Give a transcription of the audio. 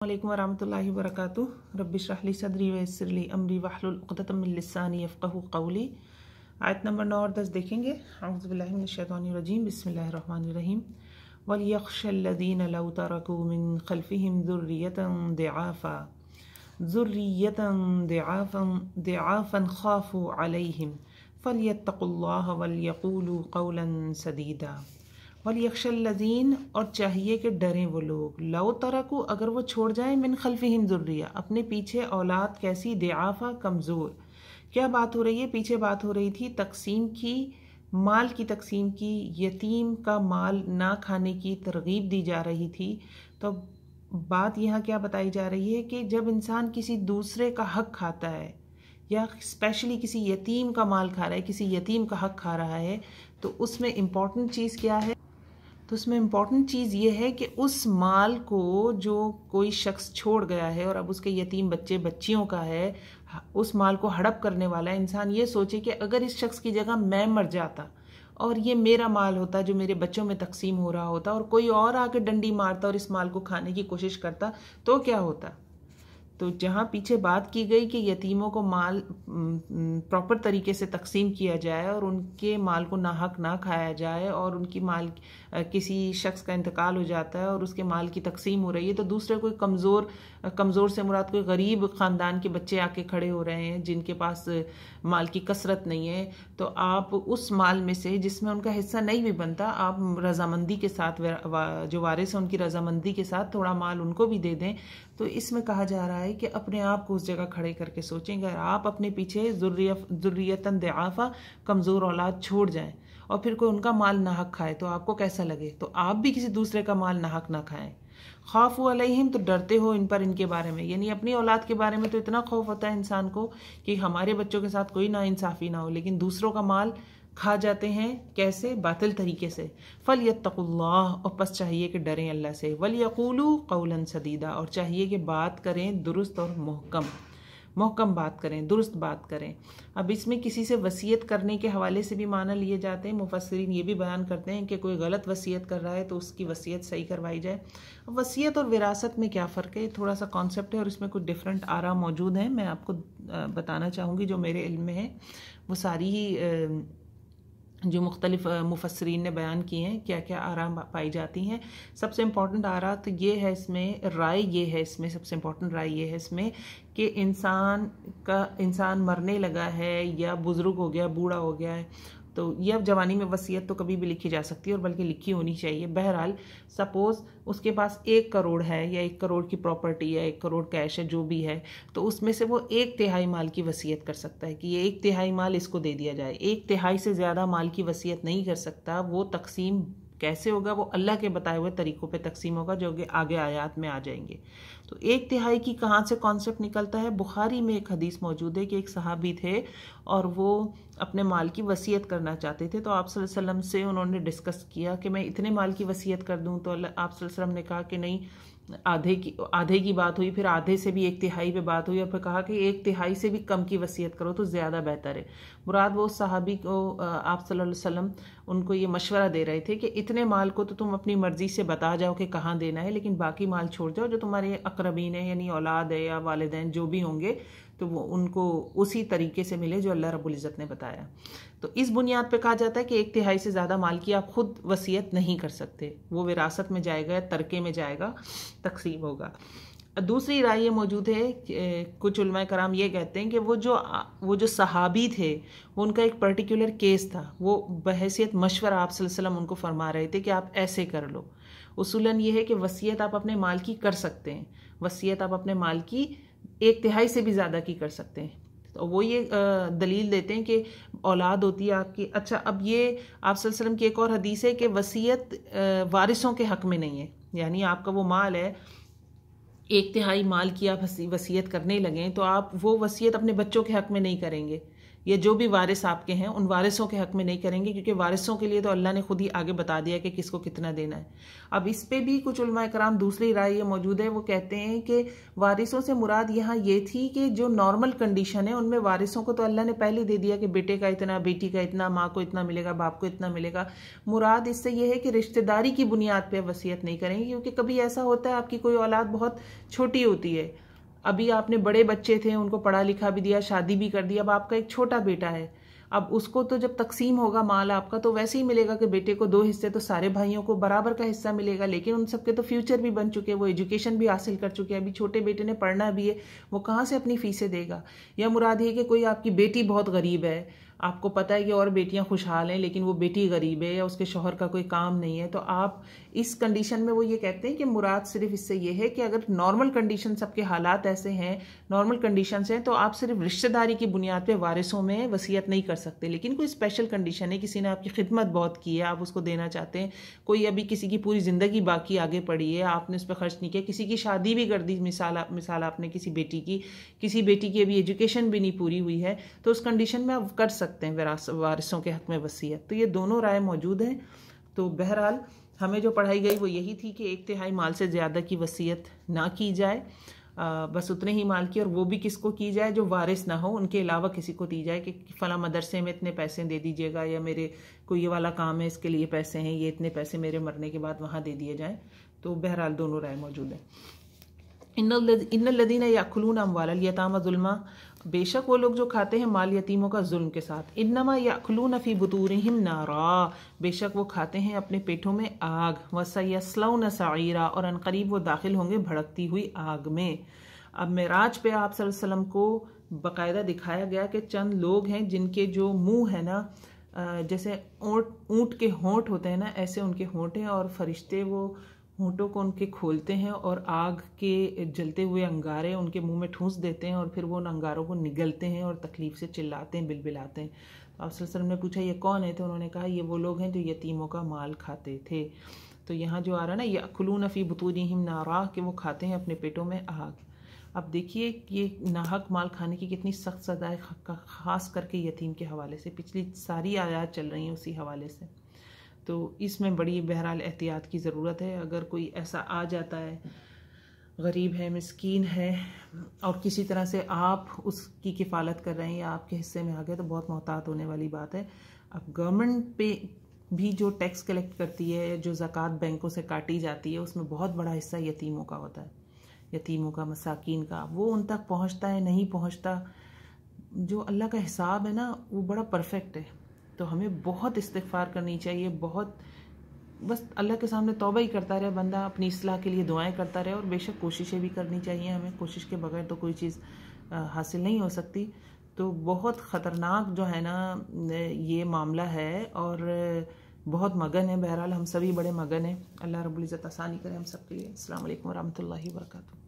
वालेकुम वरहमतुल्लाहि वबरकातुहू। रब्बि इश्रह ली सदरी व यस्सिर ली अमरी वहलुल उक़दतम मिन लिसानी यफ़क़हू क़ौली। आयत नंबर 9 और 10 देखेंगे। अऊज़ु बिल्लाहि मिनश शैतानिर रजीम, बिस्मिल्लाहिर रहमानिर रहीम। वलयख़शल्लज़ीना लौ तरकू मिन ख़ल्फ़िहिम ज़ुर्रियतन ख़ाफ़ू अलैहिम फ़लियत्तक़ुल्लाह वलयक़ूलू क़ौलन सदीदा। वलयख़शल्लज़ीन, और चाहिए कि डरें वो लोग, लौ तरकू, अगर वो छोड़ जाएं, मिन खल्फ़िहिम ज़ुर्रिया, अपने पीछे औलाद कैसी, दिआफ़ा, कमज़ोर। क्या बात हो रही है? पीछे बात हो रही थी तकसीम की, माल की तकसीम की, यतीम का माल ना खाने की तरगीब दी जा रही थी। तो बात यहाँ क्या बताई जा रही है कि जब इंसान किसी दूसरे का हक खाता है या स्पेशली किसी यतीम का माल खा रहा है, किसी यतीम का हक खा रहा है, तो उसमें इम्पॉर्टेंट चीज़ क्या है? तो उसमें इम्पॉर्टेंट चीज़ ये है कि उस माल को जो कोई शख्स छोड़ गया है और अब उसके यतीम बच्चे बच्चियों का है, उस माल को हड़प करने वाला इंसान ये सोचे कि अगर इस शख्स की जगह मैं मर जाता और ये मेरा माल होता जो मेरे बच्चों में तकसीम हो रहा होता और कोई और आके डंडी मारता और इस माल को खाने की कोशिश करता, तो क्या होता? तो जहाँ पीछे बात की गई कि यतीमों को माल प्रॉपर तरीके से तकसीम किया जाए और उनके माल को नाहक ना खाया जाए और उनकी माल किसी शख्स का इंतकाल हो जाता है और उसके माल की तकसीम हो रही है, तो दूसरे कोई कमज़ोर से मुराद कोई गरीब ख़ानदान के बच्चे आके खड़े हो रहे हैं जिनके पास माल की कसरत नहीं है, तो आप उस माल में से जिसमें उनका हिस्सा नहीं भी बनता, आप रजामंदी के साथ, जो वारिस हैं उनकी रजामंदी के साथ थोड़ा माल उनको भी दे दें। तो इसमें कहा जा रहा है कि अपने आप को उस जगह खड़े करके सोचेंगे, अगर आप अपने पीछे ज़ुर्रियतन दिआफ़ा, कमज़ोर औलाद छोड़ जाएं और फिर कोई उनका माल नाहक खाए तो आपको कैसा लगे? तो आप भी किसी दूसरे का माल नाहक ना खाएं। ख़ाफ़ू अलैहिम, तो डरते हो इन पर, इनके बारे में, यानी अपनी औलाद के बारे में तो इतना खौफ होता है इंसान को कि हमारे बच्चों के साथ कोई नाइंसाफ़ी ना हो, लेकिन दूसरों का माल खा जाते हैं। कैसे? बातिल तरीके से। फ़लियत्तक़ुल्लाह, और बस चाहिए कि डरें अल्लाह से। वलयक़ूलू क़ौलन सदीदा, और चाहिए कि बात करें दुरुस्त और महकम बात करें, दुरुस्त बात करें। अब इसमें किसी से वसीयत करने के हवाले से भी माना लिए जाते हैं। मुफस्सिरीन ये भी बयान करते हैं कि कोई गलत वसीयत कर रहा है तो उसकी वसीयत सही करवाई जाए। अब वसीयत और विरासत में क्या फ़र्क है? थोड़ा सा कॉन्सेप्ट है और इसमें कुछ डिफरेंट आरा मौजूद हैं। मैं आपको बताना चाहूँगी जो मेरे इल्म में है, वो सारी ही जो मुख्तलिफ मुफस्सिरीन ने बयान किए हैं, क्या क्या आरा पाई जाती हैं। सबसे इम्पॉर्टेंट आरा तो ये है, इसमें राय ये है, इसमें सबसे इम्पॉर्टेंट राय ये है इसमें कि इंसान मरने लगा है या बुज़ुर्ग हो गया, बूढ़ा हो गया है, तो यह जवानी में वसीयत तो कभी भी लिखी जा सकती है और बल्कि लिखी होनी चाहिए। बहरहाल सपोज़ उसके पास 1 करोड़ है या 1 करोड़ की प्रॉपर्टी है, 1 करोड़ कैश है, जो भी है, तो उसमें से वो 1/3 माल की वसीयत कर सकता है कि ये 1/3 माल इसको दे दिया जाए। 1/3 से ज़्यादा माल की वसीयत नहीं कर सकता। वो तकसीम कैसे होगा? वो अल्लाह के बताए हुए तरीक़ों पे तकसीम होगा, जो कि आगे आयात में आ जाएंगे। तो 1/3 की कहाँ से कॉन्सेप्ट निकलता है? बुखारी में एक हदीस मौजूद है कि एक सहाबी थे और वो अपने माल की वसीयत करना चाहते थे, तो आप सल्लल्लाहु अलैहि वसल्लम से उन्होंने डिस्कस किया कि मैं इतने माल की वसीयत कर दूं, तो आप सल्लल्लाहु अलैहि वसल्लम ने कहा कि नहीं, आधे की बात हुई, फिर आधे से भी 1/3 पे बात हुई और फिर कहा कि 1/3 से भी कम की वसीयत करो तो ज़्यादा बेहतर है। मुराद वो सहाबी को आप सल्लल्लाहु अलैहि वसल्लम उनको ये मशवरा दे रहे थे कि इतने माल को तो तुम अपनी मर्ज़ी से बता जाओ कि कहाँ देना है, लेकिन बाकी माल छोड़ जाओ, जो तुम्हारे अक़रबीन है यानी औलाद है या वालिदैन जो भी होंगे, तो वो उनको उसी तरीके से मिले जो अल्लाह रब्बुल इज़्ज़त ने बताया। तो इस बुनियाद पे कहा जाता है कि 1/3 से ज़्यादा माल की आप खुद वसीयत नहीं कर सकते, वो विरासत में जाएगा, तरके में जाएगा, तकसीम होगा। दूसरी राय ये मौजूद है, कुछ उलमाए कराम ये कहते हैं कि वो जो सहाबी थे, वो उनका एक पर्टिकुलर केस था, वो बहैसियत मशवरा आप सल्लल्लाहु अलैहि वसल्लम उनको फरमा रहे थे कि आप ऐसे कर लो। उसूलन ये है कि वसीयत आप अपने माल की कर सकते हैं, वसीयत आप अपने माल की 1/3 से भी ज़्यादा की कर सकते हैं। तो वो ये दलील देते हैं कि औलाद होती है आपकी। अच्छा, अब ये आप सल्लल्लाहु अलैहि वसल्लम की एक और हदीस है कि वसीयत वारिसों के हक़ में नहीं है, यानी आपका वो माल है, 1/3 माल की आप वसीयत करने लगें तो आप वो वसीयत अपने बच्चों के हक़ में नहीं करेंगे, या जो भी वारिस आपके हैं उन वारिसों के हक में नहीं करेंगे, क्योंकि वारिसों के लिए तो अल्लाह ने खुद ही आगे बता दिया कि किसको कितना देना है। अब इस पे भी कुछ उलमा कराम दूसरी राय ये मौजूद है, वो कहते हैं कि वारिसों से मुराद यहाँ ये थी कि जो नॉर्मल कंडीशन है उनमें वारिसों को तो अल्लाह ने पहले दे दिया कि बेटे का इतना, बेटी का इतना, माँ को इतना मिलेगा, बाप को इतना मिलेगा। मुराद इससे ये है कि रिश्तेदारी की बुनियाद पर वसीयत नहीं करेंगे, क्योंकि कभी ऐसा होता है आपकी कोई औलाद बहुत छोटी होती है, अभी आपने बड़े बच्चे थे उनको पढ़ा लिखा भी दिया, शादी भी कर दी, अब आपका एक छोटा बेटा है, अब उसको तो जब तकसीम होगा माल आपका तो वैसे ही मिलेगा कि बेटे को 2 हिस्से, तो सारे भाइयों को बराबर का हिस्सा मिलेगा, लेकिन उन सबके तो फ्यूचर भी बन चुके हैं, वो एजुकेशन भी हासिल कर चुके हैं, अभी छोटे बेटे ने पढ़ना भी है, वो कहाँ से अपनी फीसें देगा। या मुराद ये कि कोई आपकी बेटी बहुत गरीब है, आपको पता है कि और बेटियां खुशहाल हैं लेकिन वो बेटी गरीब है या उसके शौहर का कोई काम नहीं है, तो आप इस कंडीशन में वो ये कहते हैं कि मुराद सिर्फ इससे ये है कि अगर नॉर्मल कंडीशन, सबके हालात ऐसे हैं, नॉर्मल कंडीशन हैं, तो आप सिर्फ रिश्तेदारी की बुनियाद पे वारिसों में वसीयत नहीं कर सकते। लेकिन कोई स्पेशल कंडीशन है, किसी ने आपकी खिदमत बहुत की है, आप उसको देना चाहते हैं, कोई अभी किसी की पूरी ज़िंदगी बाकी आगे पड़ी है, आपने उस पर खर्च नहीं किया, किसी की शादी भी कर दी, मिसाल आपने किसी बेटी की अभी एजुकेशन भी नहीं पूरी हुई है, तो उस कंडीशन में आप कर सकते हैं वारिसों के हक में वसीयत। तो ये दोनों राय मौजूद हैं। तो बहरहाल हमें जो पढ़ाई गई वो यही थी कि 1/3 माल से ज़्यादा की वसीयत ना की जाए, बस उतने ही माल की, और वो भी किसको की जाए जो वारिस ना हो, उनके अलावा किसी को दी जाए कि फ़ला मदरसे में इतने पैसे दे दीजिएगा, या मेरे कोई ये वाला काम है इसके लिए पैसे हैं, ये इतने पैसे मेरे मरने के बाद वहाँ दे दिए जाएँ। तो बहरहाल दोनों राय मौजूद है। इन्नल्लज़ीना याकुलूना अम्वालल यतामा ज़ुल्मा, बेशक वो लोग जो खाते हैं माल यतीमों का जुल्म के साथ, इन्नमा याकुलूना फ़ी बुतूनिहिम नारा, बेशक वो खाते हैं अपने पेटों में आग, वसयस्लौना सईरा, और अनकरीब वो दाखिल होंगे भड़कती हुई आग में। अब मेराज पे आप सल्लल्लाहु अलैहि वसल्लम को बाकायदा दिखाया गया कि चंद लोग हैं जिनके जो मुंह है ना, जैसे ऊँट के होंठ होते हैं ना, ऐसे उनके होंठ हैं, और फरिश्ते वो होंठों को उनके खोलते हैं और आग के जलते हुए अंगारे उनके मुंह में ठूंस देते हैं, और फिर वो उन अंगारों को निगलते हैं और तकलीफ से चिल्लाते हैं, बिलबिलाते हैं। तो आप सल्लल्लाहु अलैहि वसल्लम ने पूछा ये कौन है, तो उन्होंने कहा ये वो लोग हैं जो यतीमों का माल खाते थे। तो यहाँ जो आ रहा है ना, याकुलूना फी बुतूनिहिम नारा, कि वो खाते हैं अपने पेटों में आग। अब देखिए ये नाहक माल खाने की कितनी सख्त सज़ा है, ख़ास करके यतीम के हवाले से, पिछली सारी आयात चल रही हैं उसी हवाले से। तो इसमें बड़ी बहरहाल एहतियात की ज़रूरत है। अगर कोई ऐसा आ जाता है, गरीब है, मिस्कीन है, और किसी तरह से आप उसकी किफ़ालत कर रहे हैं या आपके हिस्से में आ गए, तो बहुत मोहतात होने वाली बात है। अब गवर्नमेंट पे भी जो टैक्स कलेक्ट करती है, जो ज़कात बैंकों से काटी जाती है, उसमें बहुत बड़ा हिस्सा यतीमों का होता है, यतीमों का, मसाकीन का। वो उन तक पहुँचता है नहीं पहुँचता, जो अल्लाह का हिसाब है ना वो बड़ा परफेक्ट है। तो हमें बहुत इस्तिग़फ़ार करनी चाहिए, बहुत बस अल्लाह के सामने तौबा ही करता रहे बंदा, अपनी इस्लाह के लिए दुआएं करता रहे, और बेशक कोशिशें भी करनी चाहिए हमें, कोशिश के बगैर तो कोई चीज़ हासिल नहीं हो सकती। तो बहुत ख़तरनाक जो है ना ये मामला है, और बहुत मगन है। बहरहाल हम सभी बड़े मगन हैं। अल्लाह रब्बुल इज़्ज़त आसानी करे हम सब के लिए। अस्सलाम वालेकुम व रहमतुल्लाहि व बरकातुहू।